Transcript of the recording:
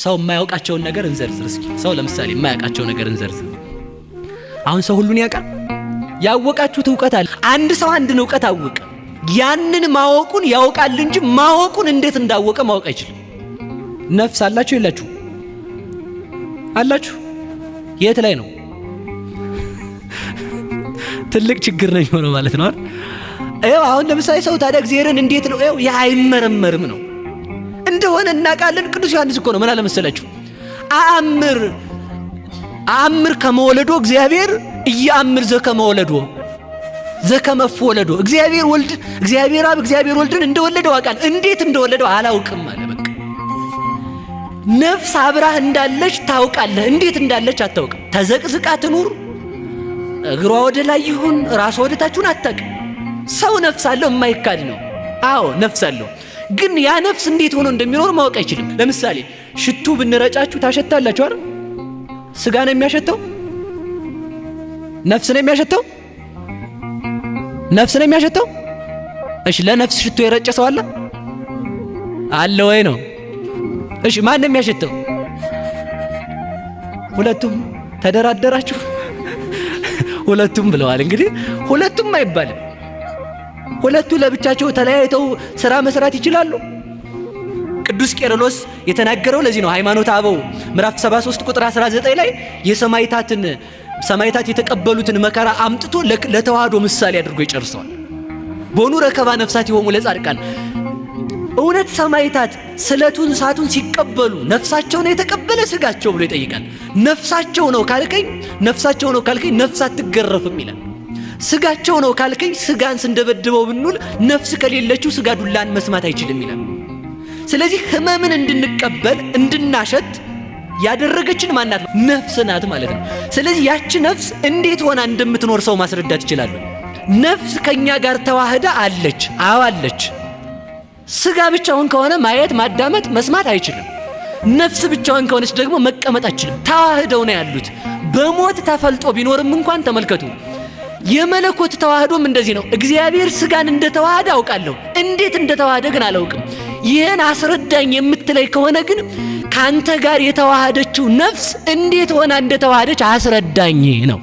ሰው የማያውቃቸውን ነገር እንዘርዝር እስኪ። ሰው ለምሳሌ የማያውቃቸው ነገር እንዘርዝር። አሁን ሰው ሁሉን ያውቃል? ያወቃችሁት ዕውቀት አለ። አንድ ሰው አንድን ዕውቀት አወቀ፣ ያንን ማወቁን ያውቃል እንጂ ማወቁን እንዴት እንዳወቀ ማወቅ አይችልም። ነፍስ አላችሁ የላችሁ? አላችሁ። የት ላይ ነው? ትልቅ ችግር ነው የሚሆነው ማለት ነው አይደል? አሁን ለምሳሌ ሰው ታዲያ እግዚአብሔርን እንዴት ነው ያ አይመረመርም ነው እንደሆነ እናውቃለን። ቅዱስ ዮሐንስ እኮ ነው ምን አለ መሰላችሁ? አእምር ከመወለዶ እግዚአብሔር እያአምር ዘከመወለዶ ዘከመወለዶ እግዚአብሔር ወልድ እግዚአብሔር አብ እግዚአብሔር ወልድን እንደወለደው አውቃለሁ፣ እንዴት እንደወለደው አላውቅም አለ። በቃ ነፍስ አብራህ እንዳለች ታውቃለህ፣ እንዴት እንዳለች አታውቅም። ተዘቅዝቃ ትኑር፣ እግሯ ወደ ላይ ይሁን ራሷ ወደ ታችሁን አታውቅም። ሰው ነፍስ አለው የማይካድ ነው። አዎ ነፍስ አለው፣ ግን ያ ነፍስ እንዴት ሆኖ እንደሚኖር ማወቅ አይችልም። ለምሳሌ ሽቱ ብንረጫችሁ ታሸታላችሁ አይደል? ስጋ ነው የሚያሸተው? ነፍስ ነው የሚያሸተው? ነፍስ ነው የሚያሸተው? እሺ ለነፍስ ሽቶ የረጨ ሰው አለ አለ ወይ ነው? እሺ ማን ነው የሚያሸተው? ሁለቱም ተደራደራችሁ? ሁለቱም ብለዋል። እንግዲህ ሁለቱም አይባልም። ሁለቱ ለብቻቸው ተለያይተው ስራ መስራት ይችላሉ? ቅዱስ ቄርሎስ የተናገረው ለዚህ ነው። ሃይማኖተ አበው ምዕራፍ 73 ቁጥር 19 ላይ ሰማዕታት የተቀበሉትን መከራ አምጥቶ ለተዋህዶ ምሳሌ አድርጎ ይጨርሰዋል። ቦኑ ረከባ ነፍሳት ይሆሙ ለጻድቃን። እውነት ሰማዕታት ስለቱን ሳቱን ሲቀበሉ ነፍሳቸው ነው የተቀበለ ስጋቸው ብሎ ይጠይቃል። ነፍሳቸው ነው ካልከኝ ነፍስ አትገረፍም ይላል። ስጋቸው ነው ካልከኝ ስጋን ስንደበድበው ብንውል ነፍስ ከሌለችው ስጋ ዱላን መስማት አይችልም ይላል። ስለዚህ ህመምን እንድንቀበል እንድናሸት ያደረገችን ማናት? ነፍስ ናት ማለት ነው። ስለዚህ ያቺ ነፍስ እንዴት ሆና እንደምትኖር ሰው ማስረዳት ይችላል። ነፍስ ከኛ ጋር ተዋህዳ አለች። አዎ አለች። ስጋ ብቻውን ከሆነ ማየት፣ ማዳመጥ፣ መስማት አይችልም። ነፍስ ብቻውን ከሆነች ደግሞ መቀመጥ አይችልም። ተዋህደው ነው ያሉት። በሞት ተፈልጦ ቢኖርም እንኳን ተመልከቱ። የመለኮት ተዋህዶም እንደዚህ ነው። እግዚአብሔር ስጋን እንደተዋህደ አውቃለሁ፣ እንዴት እንደተዋህደ ግን አላውቅም። ይህን አስረዳኝ የምትለይ ከሆነ ግን ካንተ ጋር የተዋህደችው ነፍስ እንዴት ሆና እንደተዋህደች አስረዳኝ ነው።